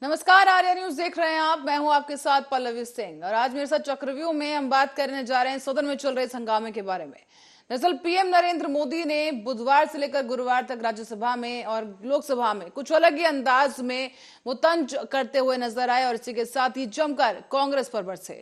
नमस्कार, आर्या न्यूज देख रहे हैं आप। मैं हूं आपके साथ पल्लवी सिंह और आज मेरे साथ चक्रव्यूह में हम बात करने जा रहे हैं सदन में चल रहे इस हंगामे के बारे में। दरअसल पीएम नरेंद्र मोदी ने बुधवार से लेकर गुरुवार तक राज्यसभा में और लोकसभा में कुछ अलग ही अंदाज में वो तंज करते हुए नजर आए और इसी के साथ ही जमकर कांग्रेस पर बरसे।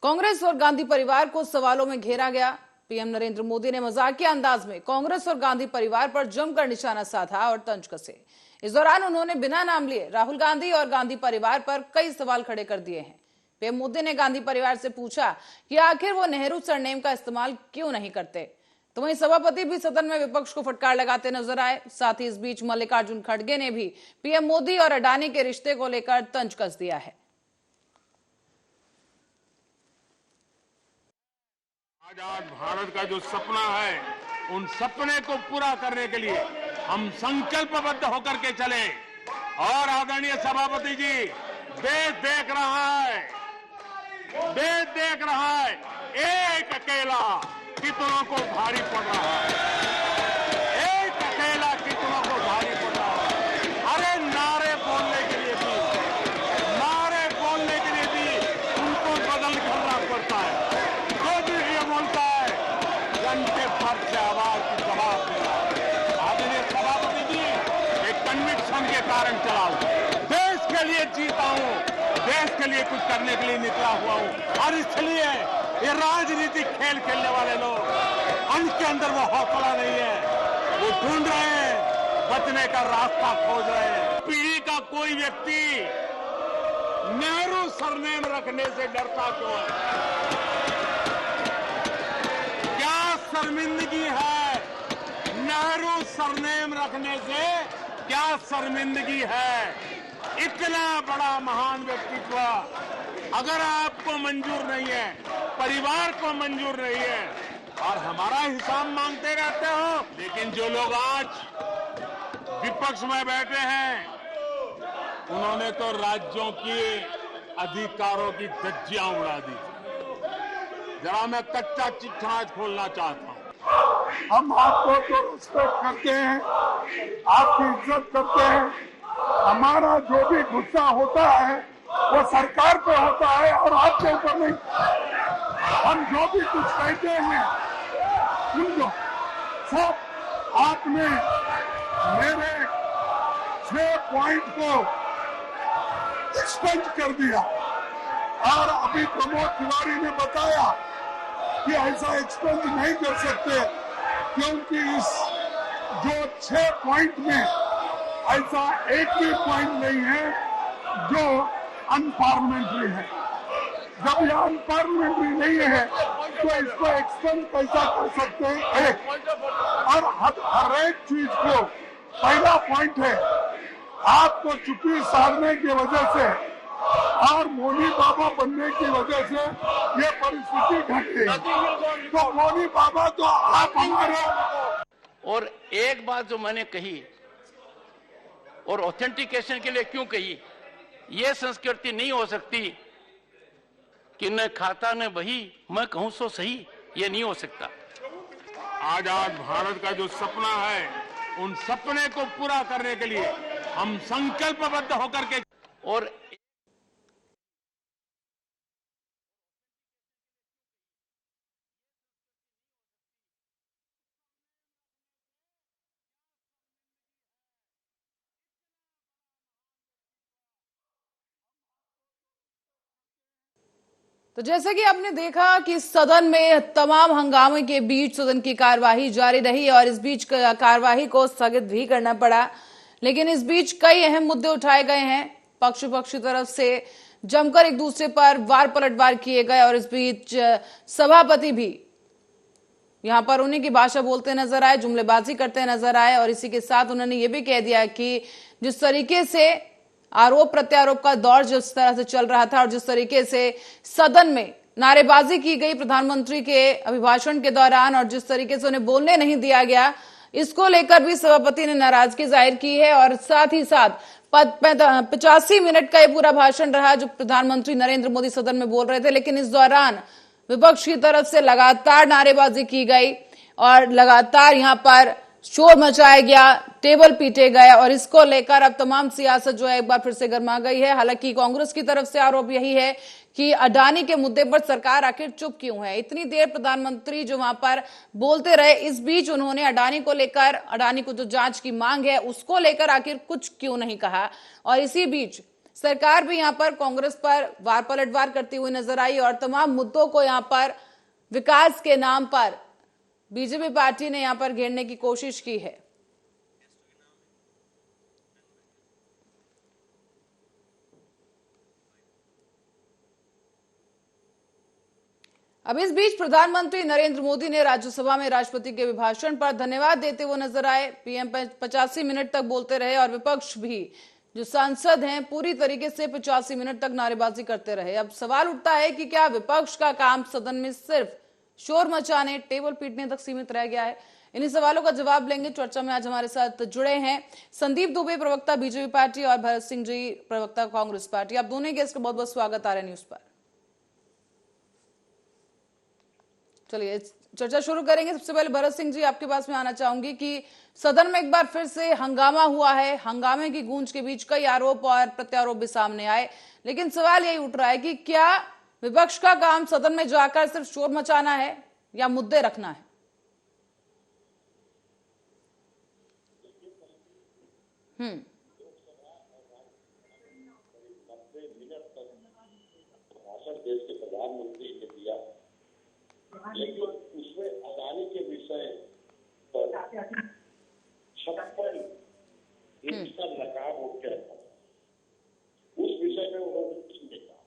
कांग्रेस और गांधी परिवार को सवालों में घेरा गया। पीएम नरेंद्र मोदी ने मजाकिया अंदाज में कांग्रेस और गांधी परिवार पर जमकर निशाना साधा और तंज कसे। इस दौरान उन्होंने बिना नाम लिए राहुल गांधी और गांधी परिवार पर कई सवाल खड़े कर दिए हैं। पीएम मोदी ने गांधी परिवार से पूछा कि आखिर वो नेहरू सरनेम का इस्तेमाल क्यों नहीं करते। तो वहीं सभापति भी सदन में विपक्ष को फटकार लगाते नजर आए। साथ ही इस बीच मल्लिकार्जुन खड़गे ने भी पीएम मोदी और अडानी के रिश्ते को लेकर तंज कस दिया है। आजाद भारत का जो सपना है, उन सपने को पूरा करने के लिए हम संकल्पबद्ध होकर के चले। और आदरणीय सभापति जी, देश देख रहा है, देश देख रहा है, एक अकेला कितनों को भारी पड़ रहा है, एक अकेला कितनों को भारी पड़ रहा है। अरे नारे बोलने के लिए भी, नारे बोलने के लिए भी उनको बदल करना पड़ता है। जो भी ये बोलता है, घंटे भर से आवाज की जवाब देना। आदरणीय सभापति जी, एक कन्विक्शन के कारण चला हूं, देश के लिए जीता हूं, देश के लिए कुछ करने के लिए निकला हुआ हूं। और इसलिए ये राजनीतिक खेल खेलने वाले लोग, उनके अंदर वो हौसला नहीं है, वो ढूंढ रहे हैं, बचने का रास्ता खोज रहे हैं। पीढ़ी का कोई व्यक्ति नेहरू सरनेम रखने से डरता क्यों है? क्या शर्मिंदगी है नेहरू सरनेम रखने से? क्या शर्मिंदगी है? इतना बड़ा महान व्यक्तित्व अगर आपको मंजूर नहीं है, परिवार को मंजूर नहीं है, और हमारा हिसाब मांगते रहते हो। लेकिन जो लोग आज विपक्ष में बैठे हैं, उन्होंने तो राज्यों के अधिकारों की धज्जियां उड़ा दी। जरा मैं कच्चा चिट्ठा आज खोलना चाहता हूं। हम आपको तो रिस्पेक्ट करते हैं, आपकी इज्जत करते हैं। हमारा जो भी गुस्सा होता है वो सरकार पे होता है और आपके ऊपर नहीं। हम जो भी कुछ कहते हैं उनको सब आपने मेरे 6 पॉइंट को एक्सपेंड कर दिया। और अभी प्रमोद तिवारी ने बताया कि ऐसा एक्सपेंड नहीं कर सकते क्योंकि इस जो 6 पॉइंट में ऐसा एक भी पॉइंट नहीं है जो अनपार्लियामेंट्री है। जब यह अनपार्लियामेंट्री नहीं है तो इसको एक्सपेंड कैसा कर सकते हैं? और हर एक चीज को पहला पॉइंट है, आपको चुप्पी साधने की वजह से और मोदी बाबा बनने की वजह से ये परिस्थिति घट गई। तो मोदी बाबा तो आप हमारे। और एक बात जो मैंने कही और ऑथेंटिकेशन के लिए क्यों कही, ये संस्कृति नहीं हो सकती कि न खाता न बही, मैं कहूं सो सही, ये नहीं हो सकता। आजाद भारत का जो सपना है, उन सपने को पूरा करने के लिए हम संकल्पबद्ध होकर के। और तो जैसे कि आपने देखा कि सदन में तमाम हंगामे के बीच सदन की कार्यवाही जारी रही और इस बीच कार्यवाही को स्थगित भी करना पड़ा। लेकिन इस बीच कई अहम मुद्दे उठाए गए हैं। पक्ष विपक्ष की तरफ से जमकर एक दूसरे पर वार पलटवार किए गए और इस बीच सभापति भी यहां पर उन्हीं की भाषा बोलते नजर आए, जुमलेबाजी करते नजर आए। और इसी के साथ उन्होंने ये भी कह दिया कि जिस तरीके से आरोप प्रत्यारोप का दौर जिस तरह से चल रहा था और जिस तरीके से सदन में नारेबाजी की गई प्रधानमंत्री के अभिभाषण के दौरान और जिस तरीके से उन्हें बोलने नहीं दिया गया, इसको लेकर भी सभापति ने नाराजगी जाहिर की है। और साथ ही साथ 85 मिनट का ये पूरा भाषण रहा जो प्रधानमंत्री नरेंद्र मोदी सदन में बोल रहे थे। लेकिन इस दौरान विपक्ष की तरफ से लगातार नारेबाजी की गई और लगातार यहां पर शोर मचाया गया, टेबल पीटे गए और इसको लेकर अब तमाम सियासत जो है एक बार फिर से गर्मा गई है। हालांकि कांग्रेस की तरफ से आरोप यही है कि अडानी के मुद्दे पर सरकार आखिर चुप क्यों है। इतनी देर प्रधानमंत्री जो वहां पर बोलते रहे, इस बीच उन्होंने अडानी को लेकर, अडानी को जो जांच की मांग है उसको लेकर आखिर कुछ क्यों नहीं कहा। और इसी बीच सरकार भी यहां पर कांग्रेस पर वार पलटवार करती हुई नजर आई और तमाम मुद्दों को यहां पर विकास के नाम पर बीजेपी पार्टी ने यहां पर घेरने की कोशिश की है। अब इस बीच प्रधानमंत्री नरेंद्र मोदी ने राज्यसभा में राष्ट्रपति के अभिभाषण पर धन्यवाद देते हुए नजर आए। पीएम 85 मिनट तक बोलते रहे और विपक्ष भी, जो सांसद हैं, पूरी तरीके से 85 मिनट तक नारेबाजी करते रहे। अब सवाल उठता है कि क्या विपक्ष का काम सदन में सिर्फ शोर मचाने, टेबल पीटने तक सीमित रह गया है? इन्हीं सवालों का जवाब लेंगे। चर्चा में आज हमारे साथ जुड़े हैं संदीप दुबे, प्रवक्ता बीजेपी पार्टी, और भरत सिंह जी, प्रवक्ता कांग्रेस पार्टी। आप दोनों गेस्ट का बहुत बहुत स्वागत आर्य न्यूज पर। चलिए चर्चा शुरू करेंगे। सबसे पहले भरत सिंह जी, आपके पास में आना चाहूंगी कि सदन में एक बार फिर से हंगामा हुआ है। हंगामे की गूंज के बीच कई आरोप और प्रत्यारोप भी सामने आए, लेकिन सवाल यही उठ रहा है कि क्या विपक्ष का काम सदन में जाकर सिर्फ शोर मचाना है या मुद्दे रखना है? देश के प्रधानमंत्री ने दिया, लेकिन उसमें अडानी के विषय पर 56 इंच का नकाब उठ के रखा। उस विषय में उन्होंने कुछ नहीं कहा।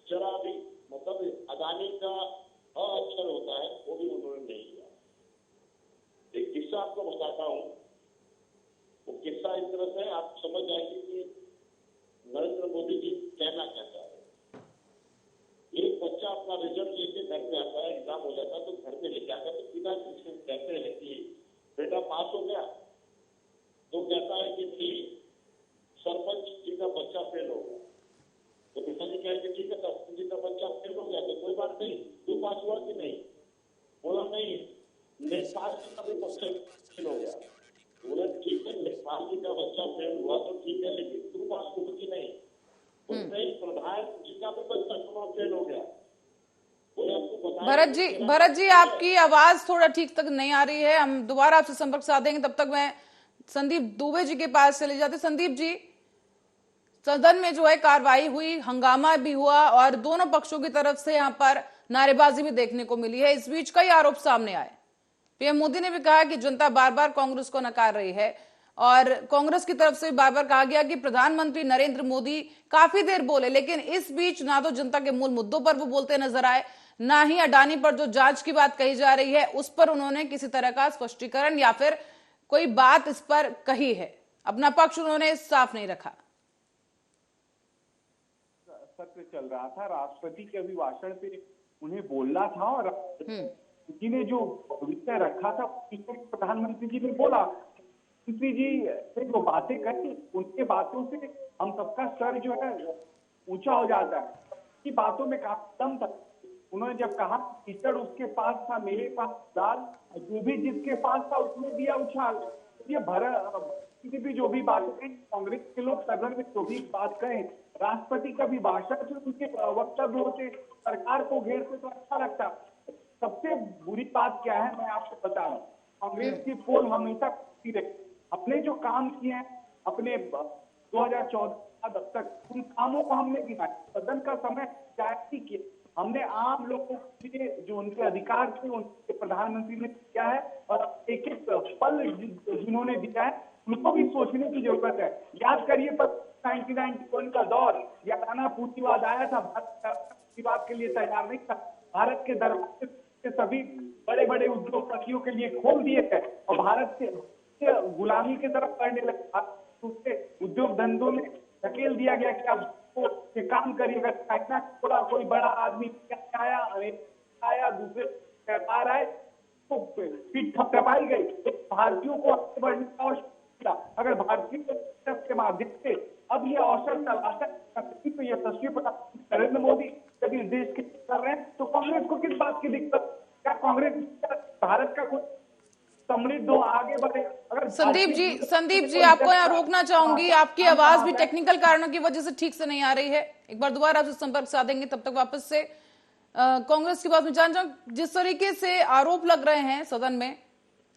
जरा भी मतलब अडानी का अक्षर होता है वो भी उन्होंने नहीं किया। एक किस्सा आपको बताता हूँ। वो किस्सा इस तरह से आप समझ जाएंगे कि नरेंद्र मोदी जी कहना क्या चाह रहे हैं। एक बच्चा अपना रिजल्ट लेके घर पे आता है, एग्जाम हो जाता है तो घर पे लेके आता है, तो पिता जी कहते हैं कि बेटा पास हो गया, तो कहता है कि नहीं, सरपंच जी का बच्चा फेल हो गया। तो पिताजी कहते ठीक है, सरपंच जी का बच्चा फेल हो गया तो कोई बात नहीं, तू पास हुआ कि नहीं? बोला नहीं, लेखपाल जी का भी बच्चा फेल हो गया। बोला ठीक है, लेखपाल जी का बच्चा फेल हुआ तो ठीक है, लेकिन तू पास हुआ कि नहीं? नहीं, प्रधान जी का भी बच्चा फेल हो गया। भरत जी, आपकी आवाज थोड़ा ठीक तक नहीं आ रही है। हम दोबारा आपसे संपर्क साधेंगे, तब तक मैं संदीप दुबे जी के पास चले जाते। संदीप जी, सदन में जो है कार्रवाई हुई, हंगामा भी हुआ और दोनों पक्षों की तरफ से यहाँ पर नारेबाजी भी देखने को मिली है। इस बीच कई आरोप सामने आए। पीएम मोदी ने भी कहा कि जनता बार बार कांग्रेस को नकार रही है और कांग्रेस की तरफ से बार बार कहा गया कि प्रधानमंत्री नरेंद्र मोदी काफी देर बोले, लेकिन इस बीच ना तो जनता के मूल मुद्दों पर वो बोलते नजर आए, ना ही अडानी पर जो जांच की बात कही जा रही है उस पर उन्होंने किसी तरह का स्पष्टीकरण या फिर कोई बात इस पर कही है। अपना पक्ष उन्होंने साफ नहीं रखा। सत्र चल रहा था, राष्ट्रपति के अभिभाषण पे उन्हें बोलना था और जी ने जो विषय रखा था प्रधानमंत्री जी ने बोला। मंत्री जी से जो बातें कही, उनके बातों से हम सबका स्तर जो है ऊंचा हो जाता है। की बातों में काफी दम था। उन्होंने जब कहा कीचड़ उसके पास था, मेरे पास दाल, जो भी जिसके पास था उसने दिया उछाल। ये किसी भी जो भी बात करें, कांग्रेस के लोग सदन में जो भी बात करें, राष्ट्रपति का भी भाषण से उनके वक्तव्य होते, सरकार को घेरते तो अच्छा लगता। सबसे बुरी बात क्या है मैं आपको बता रहा हूँ, कांग्रेस की पोल हमेशा अपने जो काम किए हैं अपने 2014 अब तक उन कामों को हमने गिनाया। सदन का समय जायज किया, हमने आम लोगों के लिए जो उनके अधिकार थे उनके प्रधानमंत्री ने किया है और एक एक पल जिन्होंने दिया है उनको भी सोचने की जरूरत है। याद करिए 1991 का दौर, या राणा पूंजीवाद आया था, भारत के लिए तैयार नहीं था। भारत के दरवाजे से सभी बड़े बड़े उद्योगपतियों के लिए खोल दिए गए और भारत से गुलामी की तरफ बढ़ने लगा। उससे उद्योग धंधों में धकेल दिया गया कि अब ये काम करिएगा। चाइना थोड़ा कोई बड़ा आदमी आया दूसरे व्यापार आए तो पीठ थपथपाई गई। भारतीयों को आगे बढ़ने का अवसर मिला। अगर भारतीयों के माध्यम से अब ये अवसर तलाशा तो यशस्वी प्रधानमंत्री नरेंद्र मोदी जब इस देश के कर रहे हैं तो कांग्रेस को किस बात की दिक्कत? क्या कांग्रेस भारत का कोई समृद्ध हो, आगे बढ़े। अगर संदीप जी आपको यहाँ रोकना चाहूंगी, आपकी आवाज भी टेक्निकल कारणों की वजह से ठीक से नहीं आ रही है। एक बार दोबारा आपसे संपर्क साधेंगे, तब तक वापस से कांग्रेस की बात में जान चाहूं, जिस तरीके से आरोप लग रहे हैं सदन में,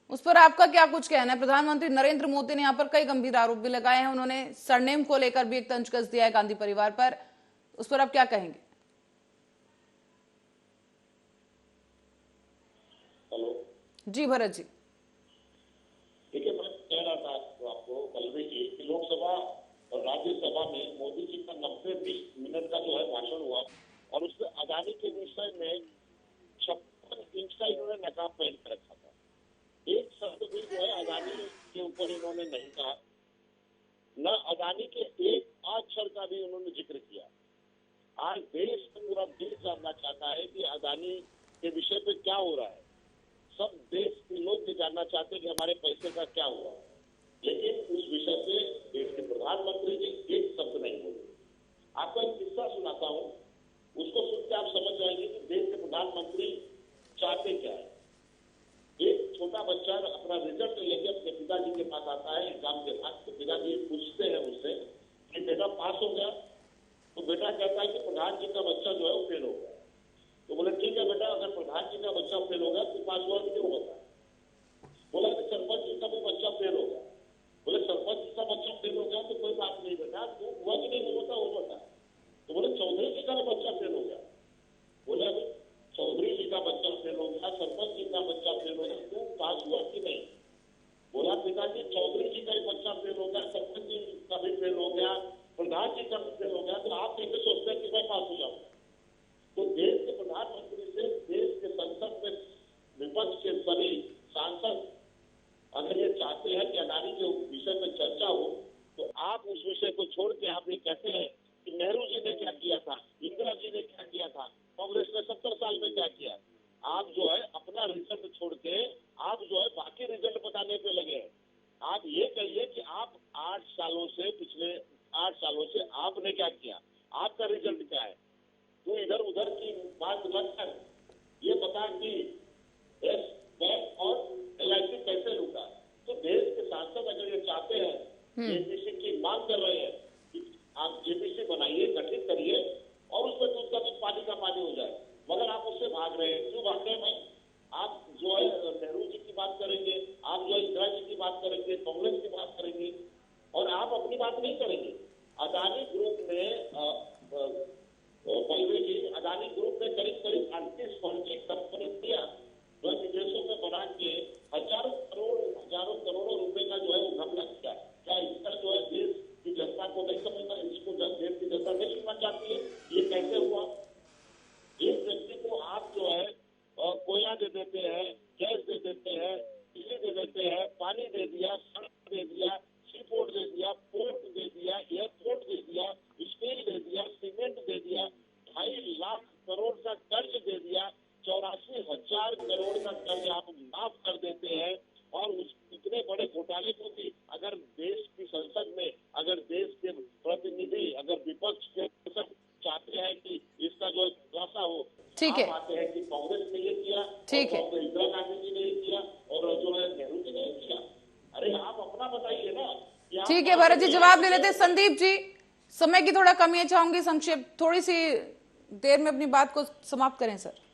उस पर आपका क्या कुछ कहना है? प्रधानमंत्री नरेंद्र मोदी ने यहाँ पर कई गंभीर आरोप भी लगाए हैं, उन्होंने सरनेम को लेकर भी एक तंज कस दिया है गांधी परिवार पर, उस पर आप क्या कहेंगे? हेलो जी भरत जी। देखिए, मैं कह रहा था आपको पल्लवी जी कि लोकसभा और राज्यसभा में मोदी जी का 90 मिनट का जो है भाषण हुआ और उसमें अदानी के विषय में 56 इंच का इन्होंने नकाब पहन कर रखा था। एक शब्द भी जो है अदानी के ऊपर इन्होंने नहीं कहा, न अदानी के एक अक्षर का भी उन्होंने जिक्र किया। आज देश पूरा देश जानना चाहता है कि अदानी के विषय पे क्या हो रहा है। सब देश के लोग ये जानना चाहते हैं कि हमारे पैसे का क्या हुआ, लेकिन उस विषय पे देश के प्रधानमंत्री जी एक शब्द नहीं बोले। आपको एक किस्सा सुनाता हूँ, उसको सुन के आप समझ जाएंगे कि देश के प्रधानमंत्री चाहते क्या है। एक छोटा बच्चा अपना रिजल्ट लेके अपने पिताजी के पास आता है एग्जाम के बाद, तो पिताजी पूछते हैं उससे कि बेटा पास हो गया? तो बेटा कहता है कि प्रधान जी का बच्चा जो है वो फेल हो गया। तो बोले ठीक है बेटा, अगर प्रधान जी का बच्चा फेल हो गया तो पास हुआ कि क्यों बता? बोला कि सरपंच जी का भी बच्चा फेल हो गया। बोले सरपंच जी का बच्चा फेल हो गया तो कोई बात नहीं बेटा, तू हुआ कि नहीं वो बता, वो बता। तो बोले चौधरी जी का बच्चा फेल हो गया। बोले चौधरी जी का बच्चा फेल हो गया, सरपंच जी का बच्चा फेल हो गया, तू पास हुआ कि नहीं? बोला पिताजी चौधरी जी का ही बच्चा फेल हो गया, सरपंच जी का भी फेल हो गया, प्रधान जी का भी फेल हो गया, तो आप कैसे सोचते हैं कि मैं पास हो जाऊंगा? तो देश के प्रधानमंत्री से देश के संसद में विपक्ष के सभी सांसद अगर ये चाहते हैं कि अदानी के विषय में चर्चा हो, तो आप उस विषय को छोड़ के आप ये कहते हैं कि नेहरू जी ने क्या किया था, इंदिरा जी ने क्या किया था, कांग्रेस ने 70 साल में क्या किया। आप जो है अपना रिजल्ट छोड़ के आप जो है बाकी रिजल्ट बताने पे लगे हैं। आप ये कहिए कि आप 8 सालों से, पिछले 8 सालों से आपने क्या किया, आपका रिजल्ट क्या है। तो इधर उधर की बात मत कर, ये बता कि यस बैंक और LIC कैसे रुका। तो देश के सांसद अगर ये चाहते हैं, JPC की मांग कर रहे हैं कि आप JPC बनाइए, गठित करिए और उसमें दूध का दूध पानी का पानी हो जाए, मगर आप उससे भाग रहे हैं। क्यों भाग रहे हैं भाई? आप जो है नेहरू जी की बात करेंगे, आप जो है इंदिरा जी की बात करेंगे, कांग्रेस की बात करेंगे और आप अपनी बात नहीं करेंगे। अदानी ग्रुप ने पल्लवी जी, अदानी ग्रुप ने करीब 38 फंड की कंपनी दिया, जो विदेशों में बना के हजारों करोड़ों रुपए का जो है वो घपला किया। क्या इसका जो है देश की जनता को नहीं समझना, इसको देश की जनता नहीं सुनना चाहती है? ये कैसे हुआ? एक व्यक्ति को आप जो है कोयला दे देते हैं, गैस दे देते हैं, बिजली दे देते हैं, पानी दे दिया, सड़क दे दिया, सी पोर्ट दे दिया, पोर्ट दे दिया, एयरपोर्ट दे दिया, स्टील दे दिया, सीमेंट दे दिया, 2.5 लाख करोड़ का कर्ज दे दिया, 84,000 करोड़ का कर्ज आप माफ कर देते हैं। और उस इतने बड़े घोटाले को भी अगर देश की संसद में, अगर देश के प्रतिनिधि, अगर विपक्ष के चाहते हैं कि इसका जो खुलासा हो, ठीक है, आते हैं कि कांग्रेस ने ये किया, ठीक है, इंदिरा गांधी जी ने ये किया और जो है नेहरू जी ने ये किया। अरे आप अपना बताइए ना। ठीक है भरत जी, जवाब ले लेते। संदीप जी, समय की थोड़ा कमी है, चाहूंगी संक्षेप, थोड़ी सी देर में अपनी बात को समाप्त करें सर।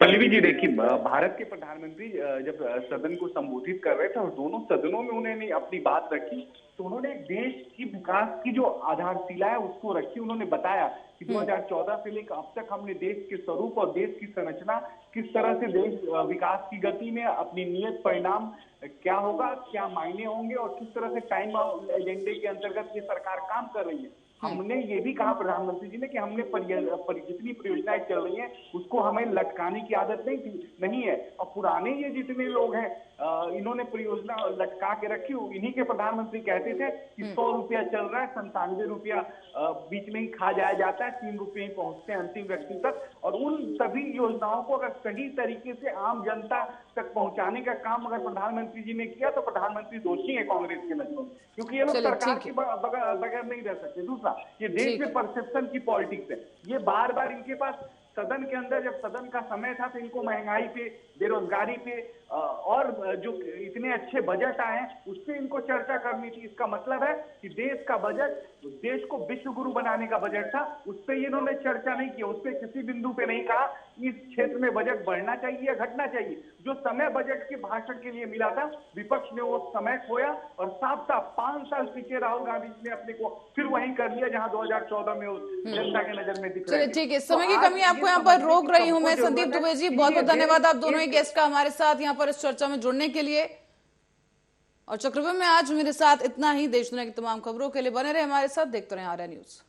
पल्लवी जी देखिए, भारत के प्रधानमंत्री जब सदन को संबोधित कर रहे थे और दोनों सदनों में उन्होंने अपनी बात रखी, तो उन्होंने देश की विकास की जो आधारशिला है उसको रखी। उन्होंने बताया कि 2014 से लेकर अब तक हमने देश के स्वरूप और देश की संरचना, किस तरह से देश विकास की गति में अपनी नियत परिणाम क्या होगा, क्या मायने होंगे और किस तरह से टाइम एजेंडे के अंतर्गत ये सरकार काम कर रही है। हमने ये भी कहा प्रधानमंत्री जी ने कि हमने जितनी परियोजनाएं चल रही हैं उसको हमें लटकाने की आदत नहीं है। और पुराने ये जितने लोग हैं इन्होंने परियोजना लटका के रखी। इन्हीं के प्रधानमंत्री कहते थे कि 100 रुपया चल रहा है, 97 रुपया बीच में ही खा जाया जाता है, 3 रुपये ही पहुंचते हैं अंतिम व्यक्ति तक। और उन सभी योजनाओं को अगर सही तरीके से आम जनता तक पहुंचाने का काम अगर प्रधानमंत्री जी ने किया तो प्रधानमंत्री दोषी है कांग्रेस के नजर में, क्योंकि ये लोग सरकार के बगैर नहीं रह सकते। दूसरा, ये देश में परसेप्शन की पॉलिटिक्स है। ये बार बार इनके पास सदन के अंदर जब सदन का समय था तो इनको महंगाई पे, बेरोजगारी पे और जो इतने अच्छे बजट आए हैं उस पे इनको चर्चा करनी थी। इसका मतलब है कि देश का बजट, देश को विश्व गुरु बनाने का बजट था, उस पे इन्होंने चर्चा नहीं की, उस पे किसी बिंदु पे नहीं कहा इस क्षेत्र में बजट बढ़ना चाहिए या घटना चाहिए। जो समय बजट के भाषण के लिए मिला था, विपक्ष ने वो समय खोया और साफ साफ 5 साल पीछे राहुल गांधी ने अपने को फिर वहीं कर लिया जहां 2014 में वो जनता के नजर में दिख रहे चलिए थे। ठीक है, समय की तो कमी आज आपको ये यहाँ पर समझने रोक की रही हूँ सबको मैं। संदीप जरूरत है दुबे जी, कि बहुत बहुत ये धन्यवाद आप देश दोनों ही गेस्ट का हमारे साथ यहाँ पर इस चर्चा में जुड़ने के लिए। और चक्रव्यूह में आज मेरे साथ इतना ही। देश दुनिया की तमाम खबरों के लिए बने रहे हमारे साथ, देखते रहे आर्या न्यूज।